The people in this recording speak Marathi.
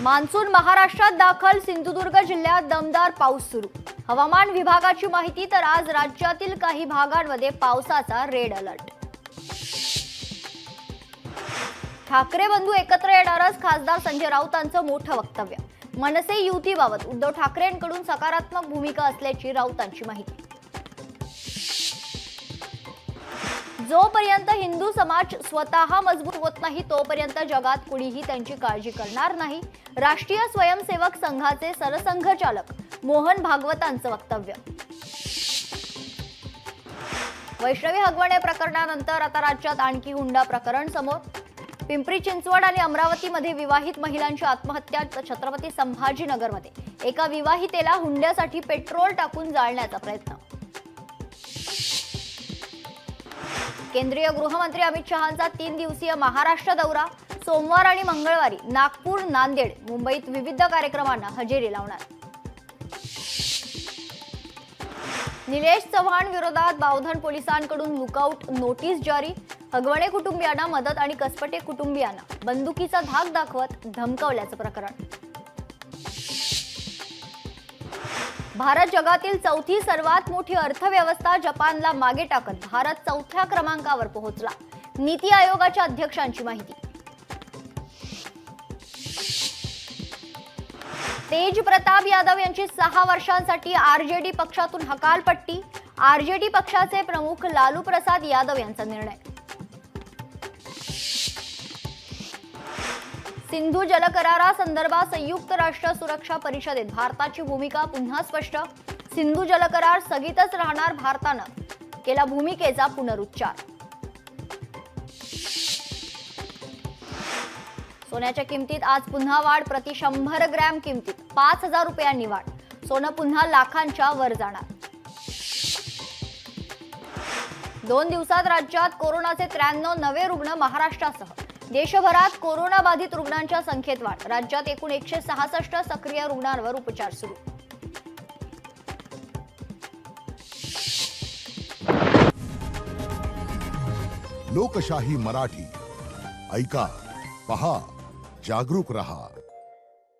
मान्सून महाराष्ट्रात दाखल, सिंधुदुर्ग जिल्ह्यात दमदार पाऊस सुरू। हवामान विभागाची माहिती, तर आज राज्यातील काही भागांमध्ये पावसाचा रेड अलर्ट। ठाकरे बंधू एकत्र येणारच, खासदार संजय राऊतांचं मोठं वक्तव्य। मनसे युतीबाबत उद्धव ठाकरेंकडून सकारात्मक भूमिका असल्याची राऊतांची माहिती। जोपर्यंत हिंदू समाज स्वतः मजबूत होत नाही तोपर्यंत जगात कुणीही त्यांची काळजी करणार नाही, राष्ट्रीय स्वयंसेवक संघाचे सरसंघचालक मोहन भागवतांचं वक्तव्य। वैष्णवी हगवणे प्रकरणानंतर आता राज्यात आणखी हुंडा प्रकरण समोर। पिंपरी चिंचवड आणि अमरावतीमध्ये विवाहित महिलांची आत्महत्या। छत्रपती संभाजीनगरमध्ये एका विवाहितेला हुंड्यासाठी पेट्रोल टाकून जाळण्याचा प्रयत्न। केंद्रीय गृहमंत्री अमित शहांचा 3 दिवसीय महाराष्ट्र दौरा। सोमवार आणि मंगळवारी नागपूर, नांदेड, मुंबईत विविध कार्यक्रमांना हजेरी लावणार। निलेश चव्हाण विरोधात बावधन पोलिसांकडून लुकआउट नोटीस जारी। हगवणे कुटुंबियांना मदत आणि कसपटे कुटुंबियांना बंदुकीचा धाक दाखवत धमकावल्याचं प्रकरण। भारत जगातील चौथी सर्वात मोठी अर्थव्यवस्था, जपानला मागे टाकत भारत 4थ्या क्रमांकावर पोहोचला। नीती आयोगाच्या अध्यक्षांची माहिती। तेज प्रताप यादव यांची 6 वर्षांसाठी आरजेडी पक्षातून हकालपट्टी। आरजेडी पक्षाचे प्रमुख लालू प्रसाद यादव यांचा निर्णय। सिंधू जलकरारासंदर्भात संयुक्त राष्ट्र सुरक्षा परिषदेत भारताची भूमिका पुन्हा स्पष्ट। सिंधू जलकरार स्थगितच राहणार, भारतानं केला भूमिकेचा पुनरुच्चार। सोन्याच्या किमतीत आज पुन्हा वाढ। प्रति 100 ग्रॅम किमतीत 5,000 रुपयांनी वाढ। सोनं पुन्हा लाखांच्या वर जाणार। 2 दिवसात राज्यात कोरोनाचे 93 नवे रुग्ण। महाराष्ट्रासह देशभरात कोरोना बाधित रुग्णांच्या संख्येत वाढ। राज्यात एकूण 166 सक्रिय रुग्णांवर उपचार सुरू। लोकशाही मराठी ऐका, पहा, जागरूक रहा।